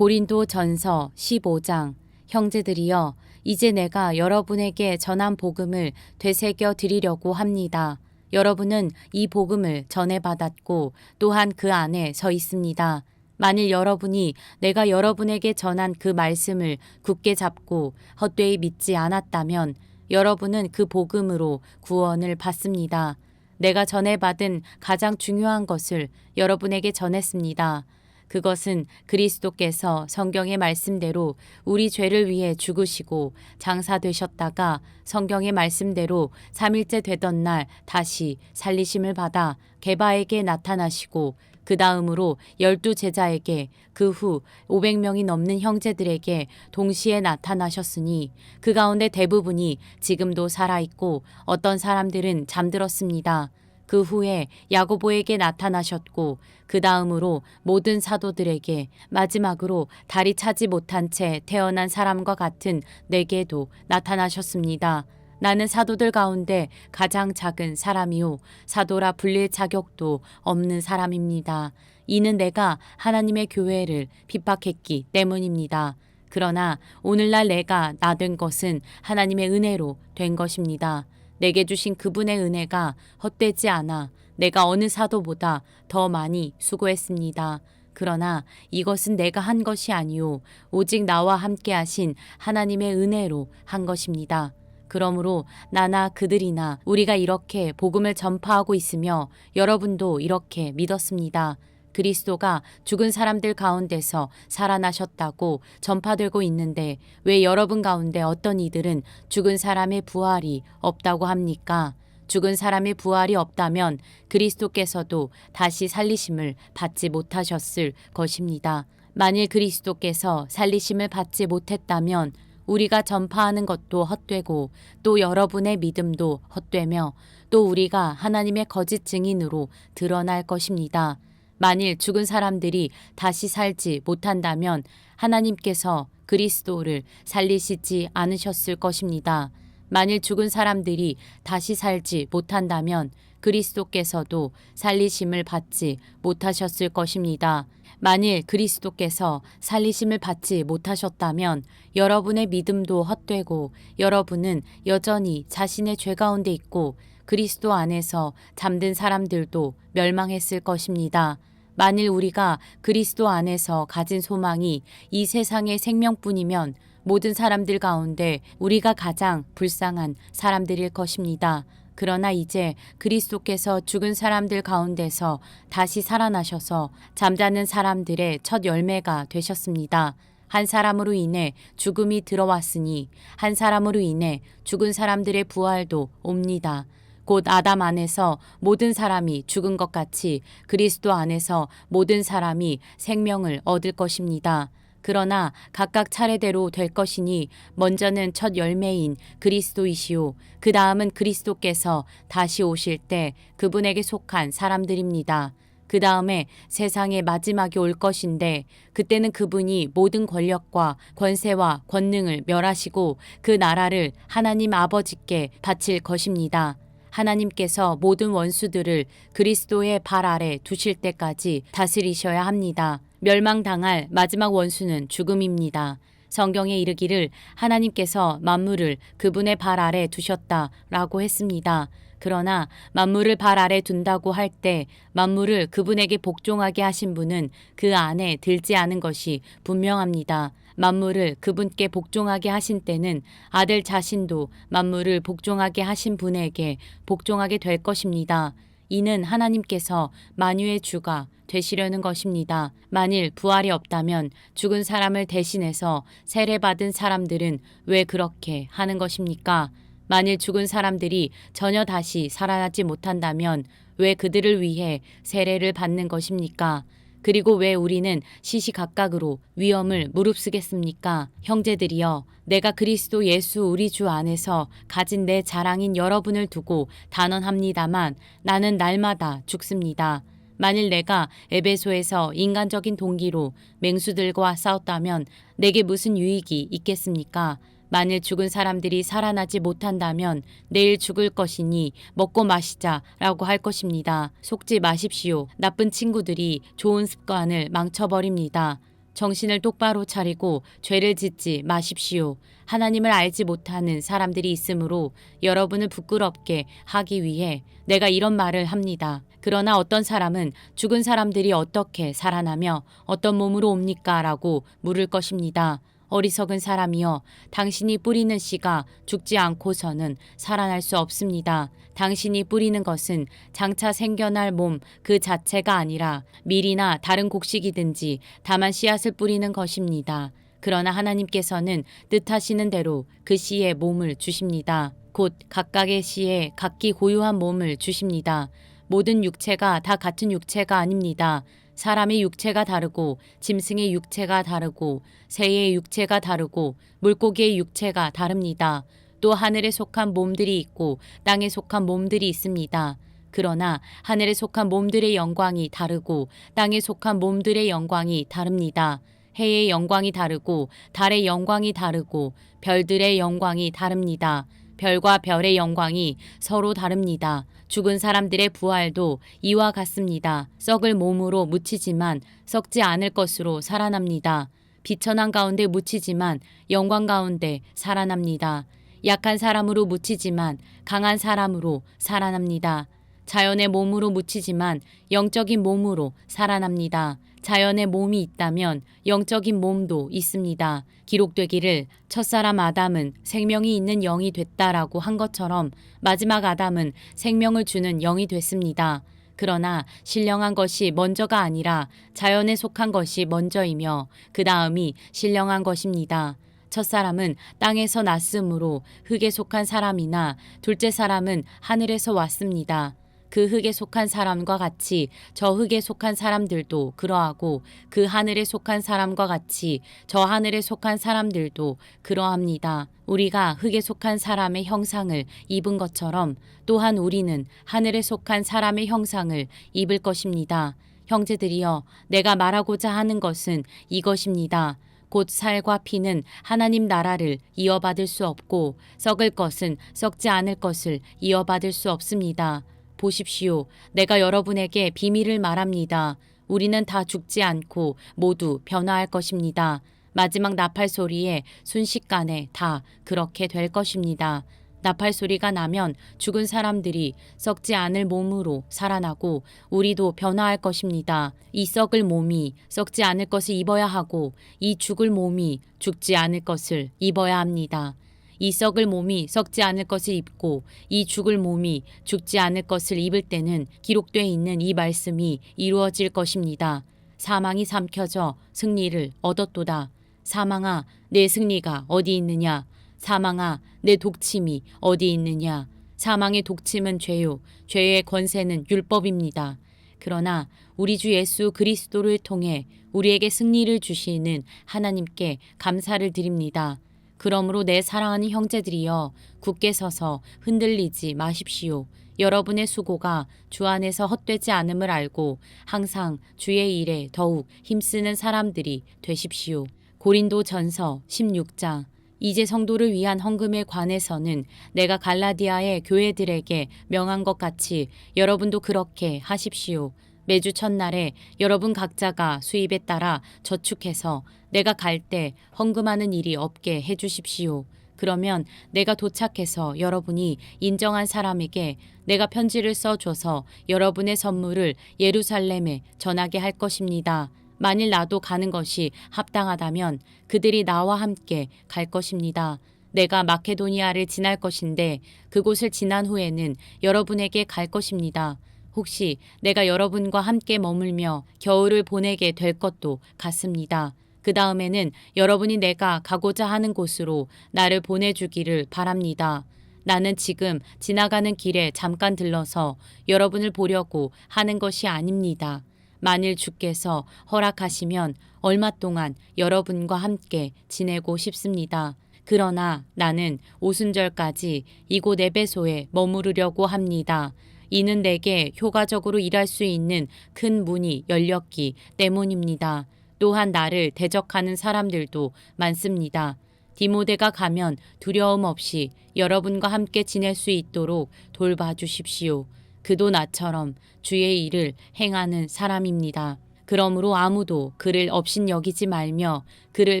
고린도전서 15장. 형제들이여, 이제 내가 여러분에게 전한 복음을 되새겨 드리려고 합니다. 여러분은 이 복음을 전해받았고 또한 그 안에 서 있습니다. 만일 여러분이 내가 여러분에게 전한 그 말씀을 굳게 잡고 헛되이 믿지 않았다면 여러분은 그 복음으로 구원을 받습니다. 내가 전해받은 가장 중요한 것을 여러분에게 전했습니다. 그것은 그리스도께서 성경의 말씀대로 우리 죄를 위해 죽으시고 장사되셨다가 성경의 말씀대로 3일째 되던 날 다시 살리심을 받아 게바에게 나타나시고 그 다음으로 12제자에게 그 후 500명이 넘는 형제들에게 동시에 나타나셨으니 그 가운데 대부분이 지금도 살아있고 어떤 사람들은 잠들었습니다. 그 후에 야고보에게 나타나셨고 그 다음으로 모든 사도들에게 마지막으로 다리 차지 못한 채 태어난 사람과 같은 내게도 나타나셨습니다. 나는 사도들 가운데 가장 작은 사람이요 사도라 불릴 자격도 없는 사람입니다. 이는 내가 하나님의 교회를 핍박했기 때문입니다. 그러나 오늘날 내가 나된 것은 하나님의 은혜로 된 것입니다. 내게 주신 그분의 은혜가 헛되지 않아 내가 어느 사도보다 더 많이 수고했습니다. 그러나 이것은 내가 한 것이 아니요 오직 나와 함께 하신 하나님의 은혜로 한 것입니다. 그러므로 나나 그들이나 우리가 이렇게 복음을 전파하고 있으며 여러분도 이렇게 믿었습니다. 그리스도가 죽은 사람들 가운데서 살아나셨다고 전파되고 있는데 왜 여러분 가운데 어떤 이들은 죽은 사람의 부활이 없다고 합니까? 죽은 사람의 부활이 없다면 그리스도께서도 다시 살리심을 받지 못하셨을 것입니다. 만일 그리스도께서 살리심을 받지 못했다면 우리가 전파하는 것도 헛되고 또 여러분의 믿음도 헛되며 또 우리가 하나님의 거짓 증인으로 드러날 것입니다. 만일 죽은 사람들이 다시 살지 못한다면 하나님께서 그리스도를 살리시지 않으셨을 것입니다. 만일 죽은 사람들이 다시 살지 못한다면 그리스도께서도 살리심을 받지 못하셨을 것입니다. 만일 그리스도께서 살리심을 받지 못하셨다면 여러분의 믿음도 헛되고 여러분은 여전히 자신의 죄 가운데 있고 그리스도 안에서 잠든 사람들도 멸망했을 것입니다. 만일 우리가 그리스도 안에서 가진 소망이 이 세상의 생명뿐이면 모든 사람들 가운데 우리가 가장 불쌍한 사람들일 것입니다. 그러나 이제 그리스도께서 죽은 사람들 가운데서 다시 살아나셔서 잠자는 사람들의 첫 열매가 되셨습니다. 한 사람으로 인해 죽음이 들어왔으니 한 사람으로 인해 죽은 사람들의 부활도 옵니다. 곧 아담 안에서 모든 사람이 죽은 것 같이 그리스도 안에서 모든 사람이 생명을 얻을 것입니다. 그러나 각각 차례대로 될 것이니 먼저는 첫 열매인 그리스도이시오. 그 다음은 그리스도께서 다시 오실 때 그분에게 속한 사람들입니다. 그 다음에 세상의 마지막이 올 것인데 그때는 그분이 모든 권력과 권세와 권능을 멸하시고 그 나라를 하나님 아버지께 바칠 것입니다. 하나님께서 모든 원수들을 그리스도의 발 아래 두실 때까지 다스리셔야 합니다. 멸망당할 마지막 원수는 죽음입니다. 성경에 이르기를 하나님께서 만물을 그분의 발 아래 두셨다라고 했습니다. 그러나 만물을 발 아래 둔다고 할 때 만물을 그분에게 복종하게 하신 분은 그 안에 들지 않은 것이 분명합니다. 만물을 그분께 복종하게 하신 때는 아들 자신도 만물을 복종하게 하신 분에게 복종하게 될 것입니다. 이는 하나님께서 만유의 주가 되시려는 것입니다. 만일 부활이 없다면 죽은 사람을 대신해서 세례받은 사람들은 왜 그렇게 하는 것입니까? 만일 죽은 사람들이 전혀 다시 살아나지 못한다면 왜 그들을 위해 세례를 받는 것입니까? 그리고 왜 우리는 시시각각으로 위험을 무릅쓰겠습니까? 형제들이여, 내가 그리스도 예수 우리 주 안에서 가진 내 자랑인 여러분을 두고 단언합니다만 나는 날마다 죽습니다. 만일 내가 에베소에서 인간적인 동기로 맹수들과 싸웠다면 내게 무슨 유익이 있겠습니까? 만일 죽은 사람들이 살아나지 못한다면 내일 죽을 것이니 먹고 마시자라고 할 것입니다. 속지 마십시오. 나쁜 친구들이 좋은 습관을 망쳐버립니다. 정신을 똑바로 차리고 죄를 짓지 마십시오. 하나님을 알지 못하는 사람들이 있으므로 여러분을 부끄럽게 하기 위해 내가 이런 말을 합니다. 그러나 어떤 사람은 죽은 사람들이 어떻게 살아나며 어떤 몸으로 옵니까? 라고 물을 것입니다. 어리석은 사람이여, 당신이 뿌리는 씨가 죽지 않고서는 살아날 수 없습니다. 당신이 뿌리는 것은 장차 생겨날 몸 그 자체가 아니라 밀이나 다른 곡식이든지 다만 씨앗을 뿌리는 것입니다. 그러나 하나님께서는 뜻하시는 대로 그 씨에 몸을 주십니다. 곧 각각의 씨에 각기 고유한 몸을 주십니다. 모든 육체가 다 같은 육체가 아닙니다. 사람의 육체가 다르고 짐승의 육체가 다르고 새의 육체가 다르고 물고기의 육체가 다릅니다. 또 하늘에 속한 몸들이 있고 땅에 속한 몸들이 있습니다. 그러나 하늘에 속한 몸들의 영광이 다르고 땅에 속한 몸들의 영광이 다릅니다. 해의 영광이 다르고 달의 영광이 다르고 별들의 영광이 다릅니다. 별과 별의 영광이 서로 다릅니다. 죽은 사람들의 부활도 이와 같습니다. 썩을 몸으로 묻히지만 썩지 않을 것으로 살아납니다. 비천한 가운데 묻히지만 영광 가운데 살아납니다. 약한 사람으로 묻히지만 강한 사람으로 살아납니다. 자연의 몸으로 묻히지만 영적인 몸으로 살아납니다. 자연의 몸이 있다면 영적인 몸도 있습니다. 기록되기를 첫사람 아담은 생명이 있는 영이 됐다라고 한 것처럼 마지막 아담은 생명을 주는 영이 됐습니다. 그러나 신령한 것이 먼저가 아니라 자연에 속한 것이 먼저이며 그 다음이 신령한 것입니다. 첫사람은 땅에서 났으므로 흙에 속한 사람이나 둘째 사람은 하늘에서 왔습니다. 그 흙에 속한 사람과 같이 저 흙에 속한 사람들도 그러하고 그 하늘에 속한 사람과 같이 저 하늘에 속한 사람들도 그러합니다. 우리가 흙에 속한 사람의 형상을 입은 것처럼 또한 우리는 하늘에 속한 사람의 형상을 입을 것입니다. 형제들이여, 내가 말하고자 하는 것은 이것입니다. 곧 살과 피는 하나님 나라를 이어받을 수 없고 썩을 것은 썩지 않을 것을 이어받을 수 없습니다. 보십시오. 내가 여러분에게 비밀을 말합니다. 우리는 다 죽지 않고 모두 변화할 것입니다. 마지막 나팔 소리에 순식간에 다 그렇게 될 것입니다. 나팔 소리가 나면 죽은 사람들이 썩지 않을 몸으로 살아나고 우리도 변화할 것입니다. 이 썩을 몸이 썩지 않을 것을 입어야 하고 이 죽을 몸이 죽지 않을 것을 입어야 합니다. 이 썩을 몸이 썩지 않을 것을 입고 이 죽을 몸이 죽지 않을 것을 입을 때는 기록되어 있는 이 말씀이 이루어질 것입니다. 사망이 삼켜져 승리를 얻었도다. 사망아, 내 승리가 어디 있느냐? 사망아, 내 독침이 어디 있느냐? 사망의 독침은 죄요. 죄의 권세는 율법입니다. 그러나 우리 주 예수 그리스도를 통해 우리에게 승리를 주시는 하나님께 감사를 드립니다. 그러므로 내 사랑하는 형제들이여, 굳게 서서 흔들리지 마십시오. 여러분의 수고가 주 안에서 헛되지 않음을 알고 항상 주의 일에 더욱 힘쓰는 사람들이 되십시오. 고린도전서 16장. 이제 성도를 위한 헌금에 관해서는 내가 갈라디아의 교회들에게 명한 것 같이 여러분도 그렇게 하십시오. 매주 첫날에 여러분 각자가 수입에 따라 저축해서 내가 갈 때 헌금하는 일이 없게 해주십시오. 그러면 내가 도착해서 여러분이 인정한 사람에게 내가 편지를 써줘서 여러분의 선물을 예루살렘에 전하게 할 것입니다. 만일 나도 가는 것이 합당하다면 그들이 나와 함께 갈 것입니다. 내가 마케도니아를 지날 것인데 그곳을 지난 후에는 여러분에게 갈 것입니다. 혹시 내가 여러분과 함께 머물며 겨울을 보내게 될 것도 같습니다. 그 다음에는 여러분이 내가 가고자 하는 곳으로 나를 보내주기를 바랍니다. 나는 지금 지나가는 길에 잠깐 들러서 여러분을 보려고 하는 것이 아닙니다. 만일 주께서 허락하시면 얼마 동안 여러분과 함께 지내고 싶습니다. 그러나 나는 오순절까지 이곳 에베소에 머무르려고 합니다. 이는 내게 효과적으로 일할 수 있는 큰 문이 열렸기 때문입니다. 또한 나를 대적하는 사람들도 많습니다. 디모데가 가면 두려움 없이 여러분과 함께 지낼 수 있도록 돌봐 주십시오. 그도 나처럼 주의 일을 행하는 사람입니다. 그러므로 아무도 그를 업신여기지 말며 그를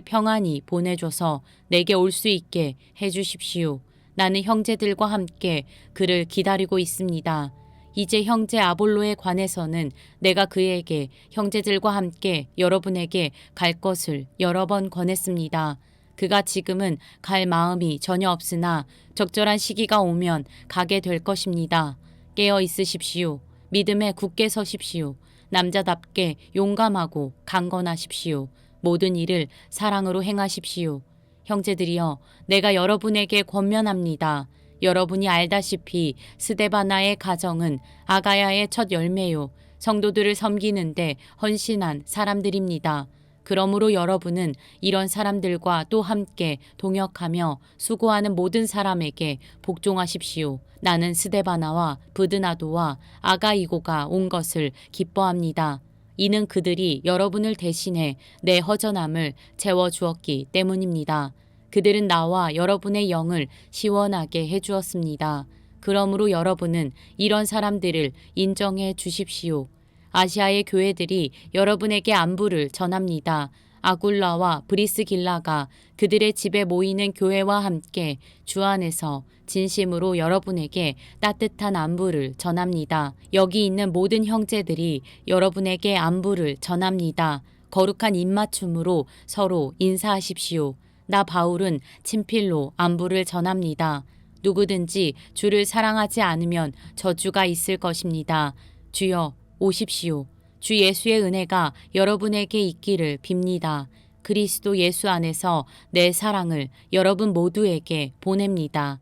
평안히 보내줘서 내게 올 수 있게 해주십시오. 나는 형제들과 함께 그를 기다리고 있습니다. 이제 형제 아볼로에 관해서는 내가 그에게 형제들과 함께 여러분에게 갈 것을 여러 번 권했습니다. 그가 지금은 갈 마음이 전혀 없으나 적절한 시기가 오면 가게 될 것입니다. 깨어 있으십시오. 믿음에 굳게 서십시오. 남자답게 용감하고 강건하십시오. 모든 일을 사랑으로 행하십시오. 형제들이여, 내가 여러분에게 권면합니다. 여러분이 알다시피 스데바나의 가정은 아가야의 첫 열매요. 성도들을 섬기는데 헌신한 사람들입니다. 그러므로 여러분은 이런 사람들과 또 함께 동역하며 수고하는 모든 사람에게 복종하십시오. 나는 스데바나와 브드나도와 아가이고가 온 것을 기뻐합니다. 이는 그들이 여러분을 대신해 내 허전함을 채워주었기 때문입니다. 그들은 나와 여러분의 영을 시원하게 해주었습니다. 그러므로 여러분은 이런 사람들을 인정해 주십시오. 아시아의 교회들이 여러분에게 안부를 전합니다. 아굴라와 브리스길라가 그들의 집에 모이는 교회와 함께 주 안에서 진심으로 여러분에게 따뜻한 안부를 전합니다. 여기 있는 모든 형제들이 여러분에게 안부를 전합니다. 거룩한 입맞춤으로 서로 인사하십시오. 나 바울은 친필로 안부를 전합니다. 누구든지 주를 사랑하지 않으면 저주가 있을 것입니다. 주여, 오십시오. 주 예수의 은혜가 여러분에게 있기를 빕니다. 그리스도 예수 안에서 내 사랑을 여러분 모두에게 보냅니다.